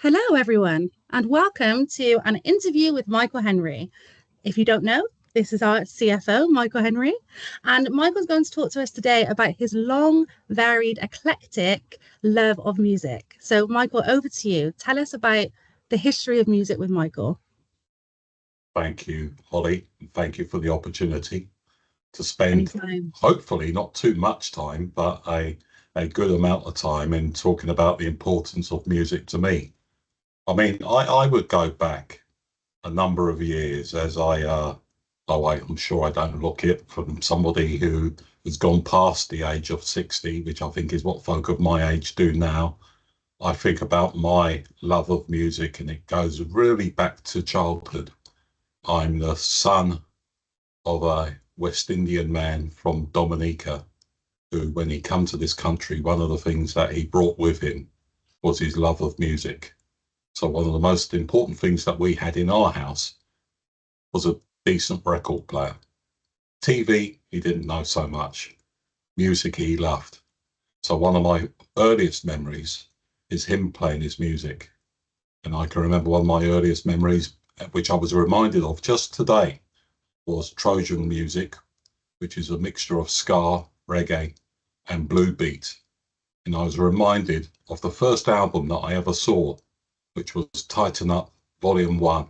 Hello, everyone, and welcome to an interview with Michael Henry. If you don't know, this is our CFO, Michael Henry, and Michael's going to talk to us today about his long, varied, eclectic love of music. So, Michael, over to you. Tell us about the history of music with Michael. Thank you, Holly. And thank you for the opportunity to spend, Anytime. hopefully not too much time, but a good amount of time in talking about the importance of music to me. I would go back a number of years as I'm sure I don't look it from somebody who has gone past the age of 60, which I think is what folk of my age do now. I think about my love of music and it goes really back to childhood. I'm the son of a West Indian man from Dominica who, when he came to this country, one of the things that he brought with him was his love of music. So one of the most important things that we had in our house was a decent record player. TV, he didn't know so much. Music, he loved. So one of my earliest memories is him playing his music. And I can remember one of my earliest memories, which I was reminded of just today, was Trojan music, which is a mixture of ska, reggae, and blue beat. And I was reminded of the first album that I ever saw, which was Tighten Up Volume 1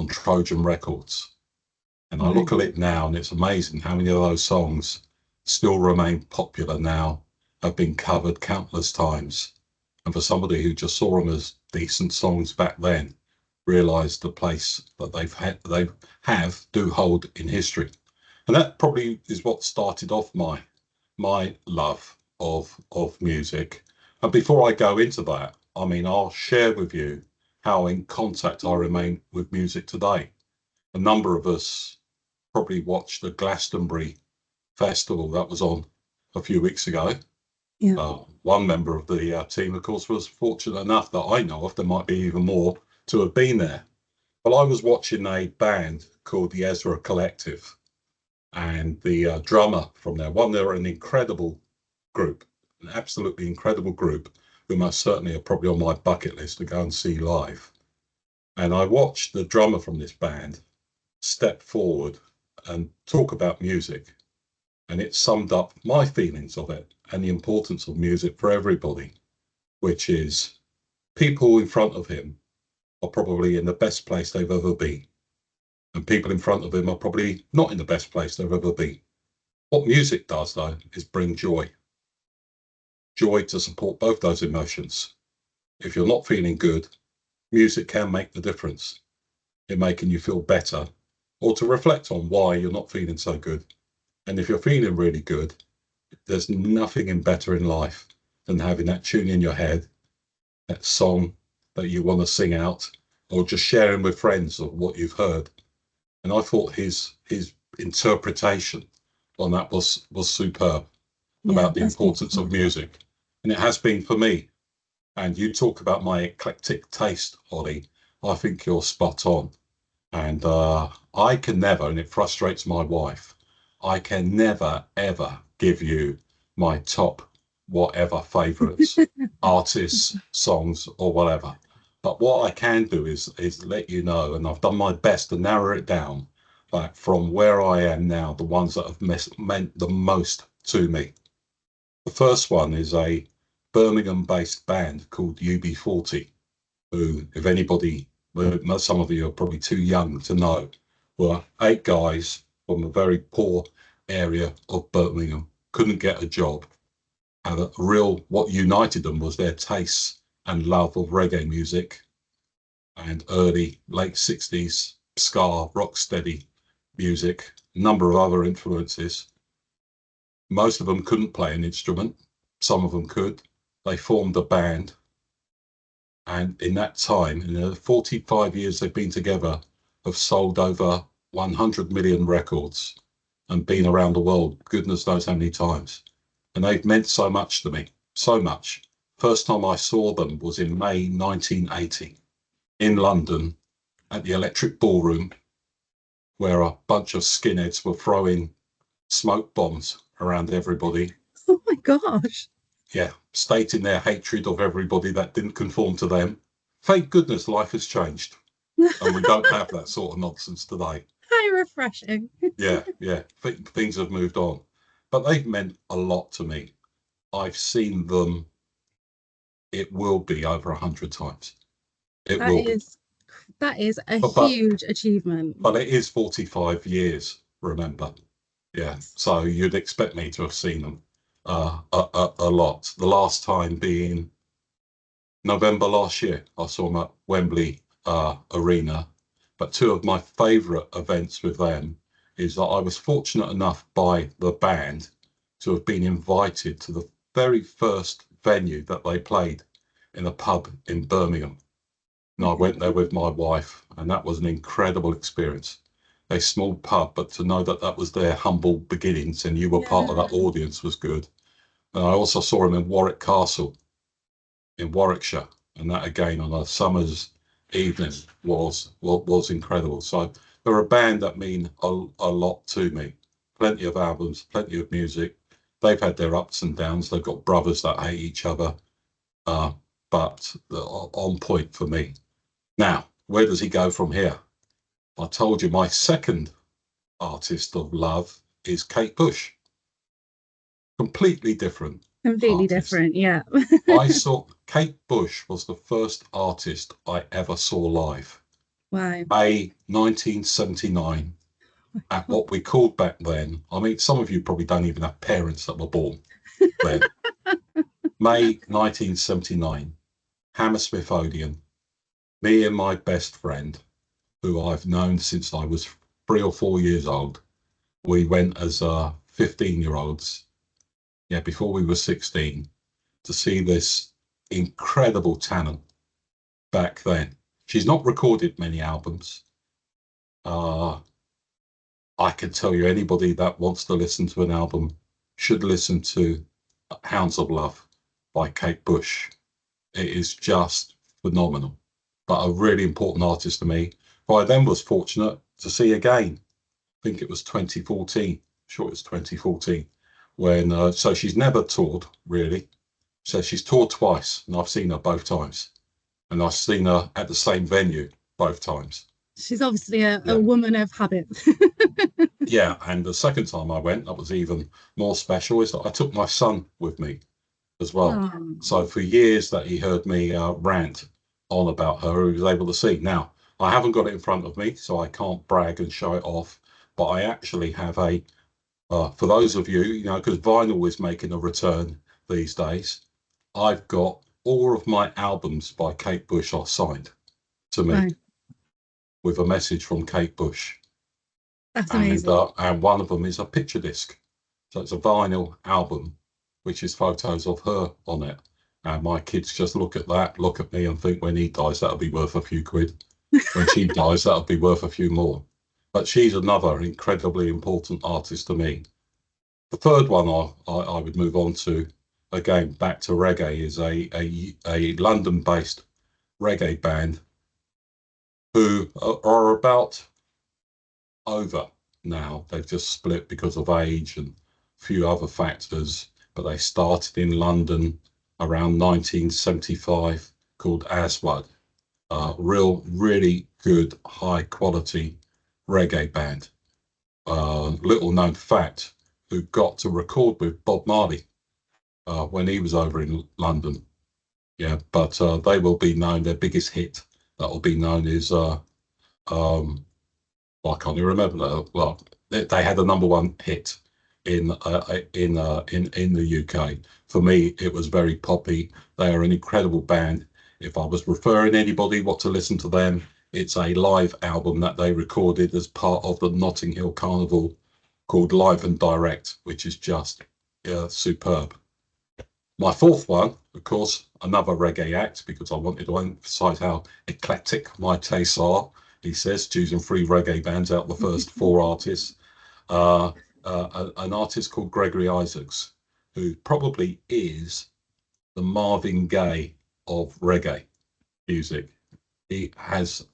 on Trojan Records. And I look at it now and it's amazing how many of those songs still remain popular now, have been covered countless times. And for somebody who just saw them as decent songs back then, realised the place that they do hold in history. And that probably is what started off my love of music. And before I go into that, I'll share with you how in contact I remain with music today. A number of us probably watched the Glastonbury festival that was on a few weeks ago. Yeah. One member of the team, of course, was fortunate enough that I know of, there might be even more, to have been there. Well, I was watching a band called the Ezra Collective, and the drummer from there, they're an incredible group, an absolutely incredible group, who most certainly are probably on my bucket list to go and see live. And I watched the drummer from this band step forward and talk about music. And it summed up my feelings of it and the importance of music for everybody, which is people in front of him are probably in the best place they've ever been. And people in front of him are probably not in the best place they've ever been. What music does, though, is bring joy. Joy to support both those emotions. If you're not feeling good, music can make the difference in making you feel better or to reflect on why you're not feeling so good. And if you're feeling really good, there's nothing better in life than having that tune in your head, that song that you want to sing out, or just sharing with friends of what you've heard. And I thought his interpretation on that was superb, about the importance of music. And it has been for me. And you talk about my eclectic taste, Holly. I think you're spot on. And I can never, and it frustrates my wife, I can never, ever give you my top whatever favourites, artists, songs, or whatever. But what I can do is let you know, and I've done my best to narrow it down, like from where I am now, the ones that have meant the most to me. The first one is a Birmingham-based band called UB40, who, if anybody, well, some of you are probably too young to know, were 8 guys from a very poor area of Birmingham, couldn't get a job. And what united them was their tastes and love of reggae music and late 60s ska, rocksteady music, a number of other influences. Most of them couldn't play an instrument. Some of them could. They formed a band. And in that time, in the 45 years they've been together, have sold over 100 million records and been around the world, goodness knows how many times. And they've meant so much to me, so much. First time I saw them was in May 1980 in London at the Electric Ballroom, where a bunch of skinheads were throwing smoke bombs around everybody. Oh my gosh. Yeah, stating their hatred of everybody that didn't conform to them. thank goodness life has changed and we don't have that sort of nonsense today. How refreshing. Yeah, things have moved on, but they've meant a lot to me. I've seen them. It will be over 100 times. It That will be. is that is a But huge achievement. it is 45 years, remember. Yeah, Yes. so you'd expect me to have seen them a lot. The last time being November last year, I saw them at Wembley Arena. But two of my favourite events with them is that I was fortunate enough by the band to have been invited to the very first venue that they played in a pub in Birmingham. And I went there with my wife, and that was an incredible experience. A small pub, but to know that that was their humble beginnings and you were part of Yeah. that audience was good. And I also saw them in Warwick Castle in Warwickshire, and that again on a summer's evening was incredible. So they're a band that mean a lot to me. Plenty of albums, plenty of music. They've had their ups and downs. They've got brothers that hate each other, but they're on point for me. Now, where does he go from here? I told you my second artist of love is Kate Bush. Completely different Completely artist. different, yeah. I saw Kate Bush was the first artist I ever saw live. Wow. May 1979 at what we called back then. I mean, some of you probably don't even have parents that were born then. May 1979, Hammersmith Odeon. Me and my best friend, who I've known since I was 3 or 4 years old. We went as 15-year-olds, yeah, before we were 16, to see this incredible talent back then. She's not recorded many albums. I can tell you anybody that wants to listen to an album should listen to Hounds of Love by Kate Bush. It is just phenomenal, but a really important artist to me, who I then was fortunate to see again. I think it was 2014. Sure, it was 2014 when. So she's never toured really. So she's toured twice, and I've seen her both times, and I've seen her at the same venue both times. She's obviously a Yeah, woman of habits. yeah. And the second time I went, that was even more special. Is that I took my son with me as well. Oh, So for years that he heard me rant on about her, he was able to see. Now I haven't got it in front of me, so I can't brag and show it off. But I actually have a for those of you, because vinyl is making a return these days, I've got all of my albums by Kate Bush are signed to me wow. with a message from Kate Bush. That's And amazing. and one of them is a picture disc. So it's a vinyl album, which is photos of her on it. And my kids just look at that, look at me and think when he dies, that'll be worth a few quid. When she dies, that'll be worth a few more. But she's another incredibly important artist to me. The third one I would move on to, again, back to reggae, is a London-based reggae band who are about over now. They've just split because of age and a few other factors, but they started in London around 1975 called Aswad. Really good, high quality reggae band. Little known fact, who got to record with Bob Marley when he was over in London. Yeah, but they will be known, their biggest hit that will be known is, well, I can't even remember that. Well, they had a number one hit in the UK. For me, it was very poppy. They are an incredible band. If I was referring anybody what to listen to them, it's a live album that they recorded as part of the Notting Hill Carnival called Live and Direct, which is just superb. My fourth one, of course, another reggae act, because I wanted to emphasize how eclectic my tastes are. He says, choosing three reggae bands out of the first four artists. An artist called Gregory Isaacs, who probably is the Marvin Gaye of reggae music. He has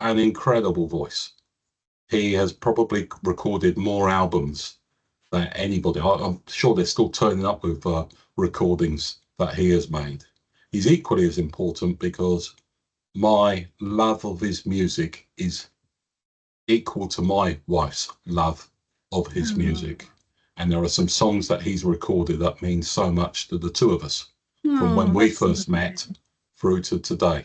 an incredible voice. He has probably recorded more albums than anybody. I'm sure they're still turning up with recordings that he has made. He's equally as important because my love of his music is equal to my wife's love of his music. And there are some songs that he's recorded that mean so much to the two of us from when we first met through to today.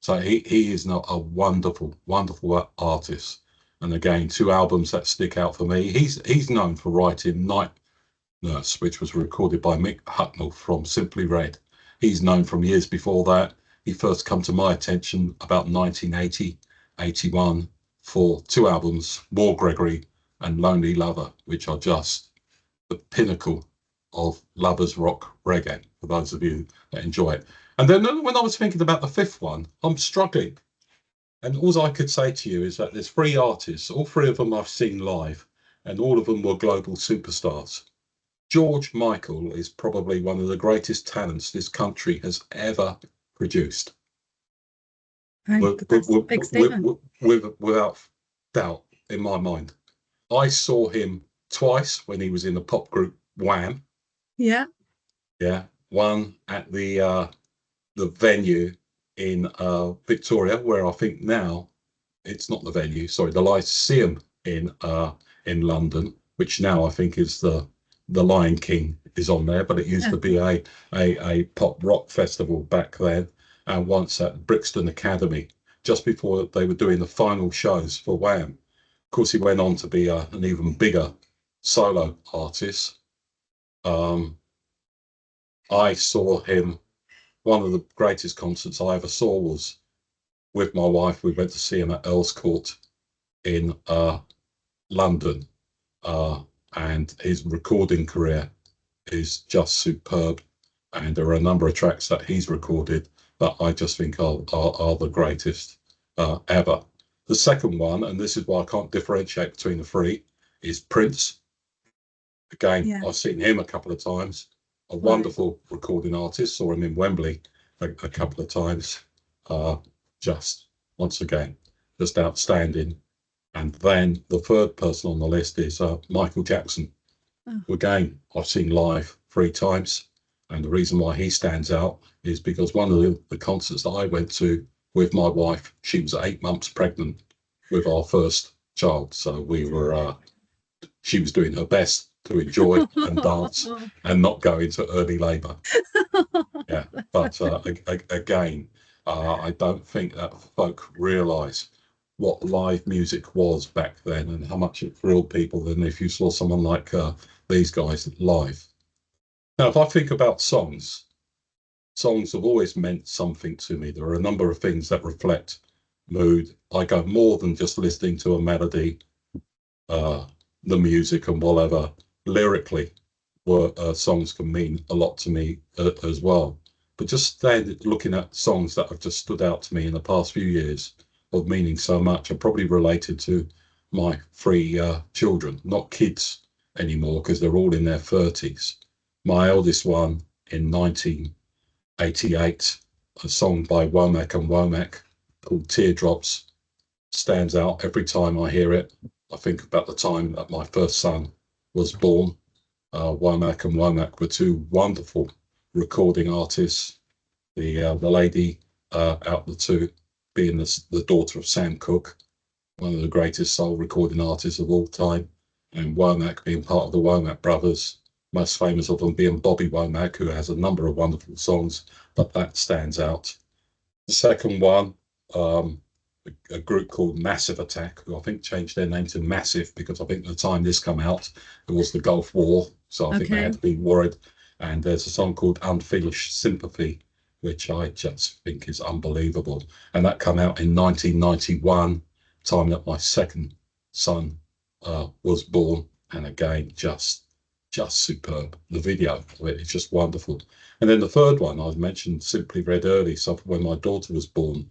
So he is not a wonderful, wonderful artist. And again, two albums that stick out for me. He's known for writing Night Nurse, which was recorded by Mick Hucknall from Simply Red. He's known from years before that. He first come to my attention about 1980, 81 for two albums, War Gregory and Lonely Lover, which are just the pinnacle of lovers rock reggae, for those of you that enjoy it. And then when I was thinking about the fifth one, I'm struggling. And all I could say to you is that there's three artists, all three of them I've seen live, and all of them were global superstars. George Michael is probably one of the greatest talents this country has ever produced. That's a big statement. Without doubt, in my mind. I saw him twice when he was in the pop group Wham. Yeah. Yeah. One at the venue in Victoria, where I think now it's not the venue, sorry, the Lyceum in London, which now I think is the Lion King is on there, but it used to be a pop rock festival back then. And once at Brixton Academy, just before they were doing the final shows for Wham. Of course, he went on to be an even bigger solo artist. I saw him, one of the greatest concerts I ever saw was with my wife. We went to see him at Earl's Court in London. And his recording career is just superb. And there are a number of tracks that he's recorded that I just think are the greatest ever. The second one, and this is why I can't differentiate between the three, is Prince. Again, I've seen him a couple of times. A wonderful recording artist. Saw him in Wembley a couple of times. Just, once again, just outstanding. And then the third person on the list is Michael Jackson. Again, I've seen live 3 times. And the reason why he stands out is because one of the concerts that I went to with my wife, she was 8 months pregnant with our first child. So we were, she was doing her best to enjoy and dance and not go into early labour. Yeah, but again, I don't think that folk realise what live music was back then and how much it thrilled people than if you saw someone like these guys live. Now, if I think about songs have always meant something to me. There are a number of things that reflect mood. I go more than just listening to a melody, the music and whatever. Lyrically, songs can mean a lot to me as well. But just looking at songs that have just stood out to me in the past few years of meaning so much are probably related to my 3 children, not kids anymore because they're all in their 30s. My eldest one in 1988, a song by Womack and Womack called Teardrops stands out every time I hear it. I think about the time that my first son was born. Womack and Womack were 2 wonderful recording artists. The lady out the 2 being the daughter of Sam Cooke, one of the greatest soul recording artists of all time, and Womack being part of the Womack brothers, most famous of them being Bobby Womack, who has a number of wonderful songs, but that stands out. The second one, a group called Massive Attack, who I think changed their name to Massive because I think at the time this came out, it was the Gulf War, so I think they had to be worried. And there's a song called Unfinished Sympathy, which I just think is unbelievable. And that came out in 1991, time that my second son was born. And again, just superb. The video of it is just wonderful. And then the third one, I've mentioned Simply Red early. So when my daughter was born,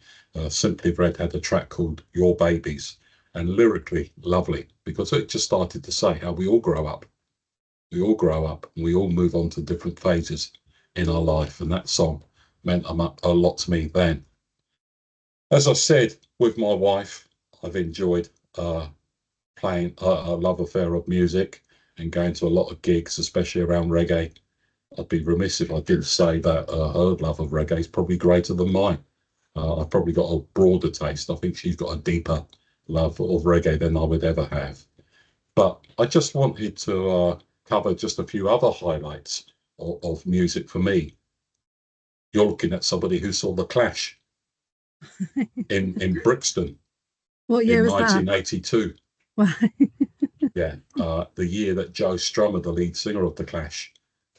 Simply Red had a track called Your Babies, and lyrically lovely because it just started to say how we all grow up. We all grow up and we all move on to different phases in our life. And that song meant a lot to me then. As I said, with my wife, I've enjoyed playing a love affair of music and going to a lot of gigs, especially around reggae. I'd be remiss if I didn't say that her love of reggae is probably greater than mine. I've probably got a broader taste. I think she's got a deeper love of reggae than I would ever have. But I just wanted to cover just a few other highlights of music for me. You're looking at somebody who saw The Clash in Brixton What year in was that? 1982. Well, Yeah, the year that Joe Strummer, the lead singer of The Clash,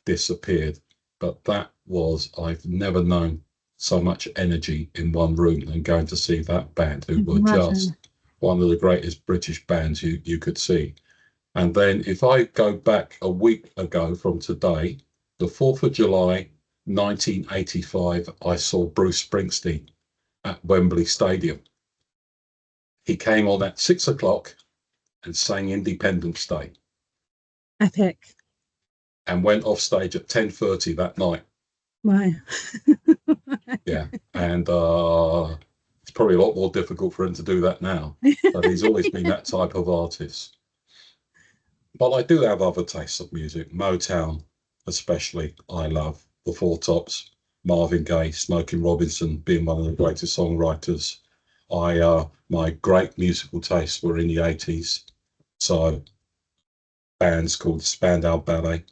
disappeared. But that was, I've never known so much energy in one room than going to see that band, who were imagine. just one of the greatest British bands you could see. And then if I go back a week ago from today, the 4th of July, 1985, I saw Bruce Springsteen at Wembley Stadium. He came on at 6 o'clock and sang Independence Day Epic. and went off stage at 10:30 that night. Wow. Yeah. And it's probably a lot more difficult for him to do that now, but he's always been that type of artist. But I do have other tastes of music. Motown, especially, I love. The Four Tops, Marvin Gaye, Smokey Robinson being one of the greatest songwriters. My great musical tastes were in the 80s. So bands called Spandau Ballet,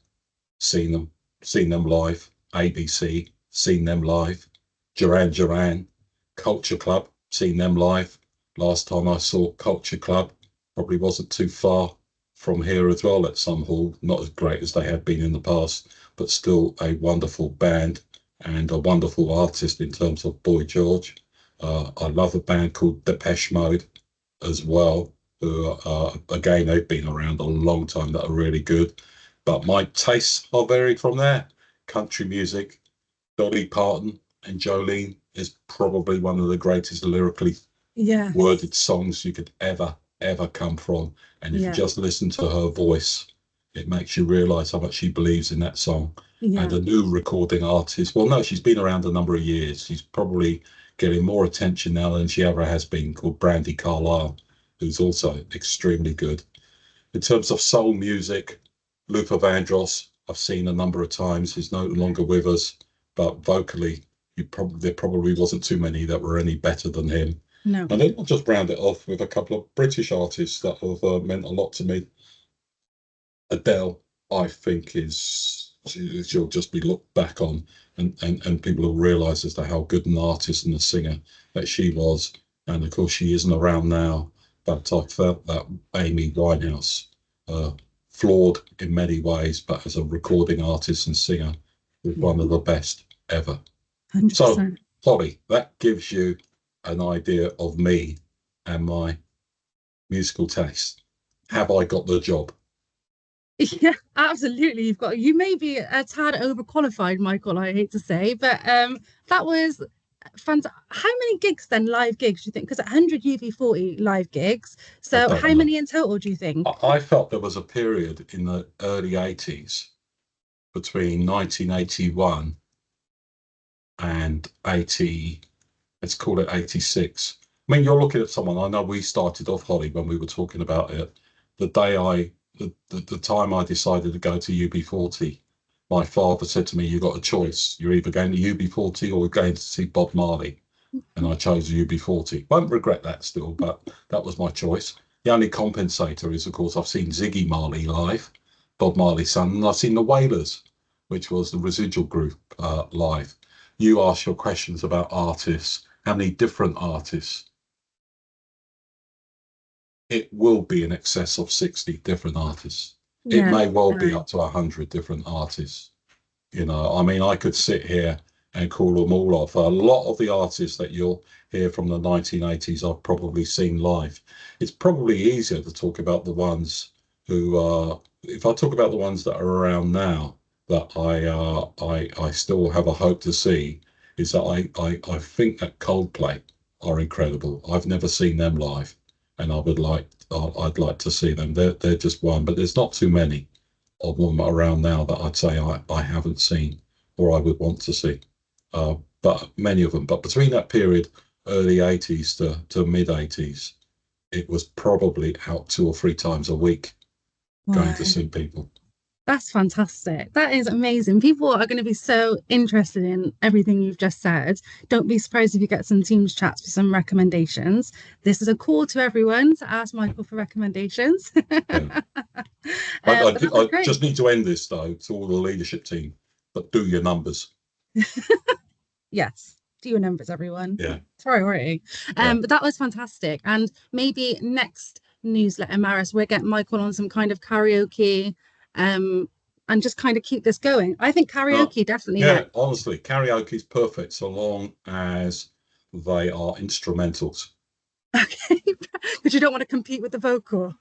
seen them live. ABC, seen them live. Duran Duran, Culture Club, seen them live. Last time I saw Culture Club probably wasn't too far from here as well at some hall. Not as great as they have been in the past, but still a wonderful band and a wonderful artist in terms of Boy George. I love a band called Depeche Mode as well, who again, they've been around a long time, that are really good. But my tastes are varied from there. Country music, Dolly Parton and Jolene is probably one of the greatest lyrically Yeah. worded songs you could ever come from. And if you Yeah. just listen to her voice, it makes you realize how much she believes in that song. And Yeah. a new recording artist, well, no, she's been around a number of years. She's probably getting more attention now than she ever has been, called Brandy Carlisle, who's also extremely good. In terms of soul music, Luther Vandross, I've seen a number of times. He's no longer with us, but vocally, there probably wasn't too many that were any better than him. No. And then I'll just round it off with a couple of British artists that have meant a lot to me. Adele, I think, she'll just be looked back on, and people will realise as to how good an artist and a singer that she was. And of course, she isn't around now, but I felt that Amy Winehouse, uh, flawed in many ways, but as a recording artist and singer, was one of the best ever. So, 100%. Holly, that gives you an idea of me and my musical taste. Have I got the job? Yeah, absolutely. You may be a tad overqualified, Michael, I hate to say, but that was fantastic. How many gigs then, live gigs, do you think? Because 100 UB40 live gigs. I So don't how know. many in total do you think? I felt there was a period in the early 80s between 1981 and 80, let's call it 86. I mean, you're looking at someone, I know we started off, Holly, when we were talking about it. The time I decided to go to UB40, my father said to me, "You've got a choice. You're either going to UB40 or you're going to see Bob Marley." And I chose UB40. Won't regret that still, but that was my choice. The only compensator is, of course, I've seen Ziggy Marley live, Bob Marley's son, and I've seen the Wailers, which was the residual group, live. You ask your questions about artists, how many different artists? It will be in excess of 60 different artists. It Yeah. may well be Right. up to 100 different artists. I mean, I could sit here and call them all off. A lot of the artists that you'll hear from the 1980s, I've probably seen live. It's probably easier to talk about the ones who if I talk about the ones that are around now that I still have a hope to see, is that I think that Coldplay are incredible. I've never seen them live, and I'd like to see them. They're just one, but there's not too many of them around now that I'd say I haven't seen or I would want to see. But many of them. But between that period, early 80s to mid 80s, it was probably out 2 or 3 times a week going Wow. to see people. That's fantastic. That is amazing. People are going to be so interested in everything you've just said. Don't be surprised if you get some Teams chats for some recommendations. This is a call to everyone to ask Michael for recommendations. Yeah. But that was I great. just need to end this though to all the leadership team, but do your numbers. Yes. Do your numbers, everyone. Yeah. Priority. Yeah. But that was fantastic. And maybe next newsletter, Maris, we'll get Michael on some kind of karaoke, and just kind of keep this going. I think No, karaoke definitely yeah, next. honestly, karaoke is perfect so long as they are instrumentals. Okay. Because you don't want to compete with the vocal.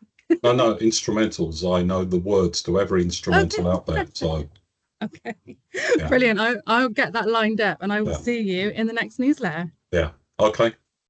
No, no, instrumentals. I know the words to every instrumental Okay. out there. So, Okay. yeah, Brilliant. I'll get that lined up and I will yeah, see you in the next newsletter. yeah. Okay.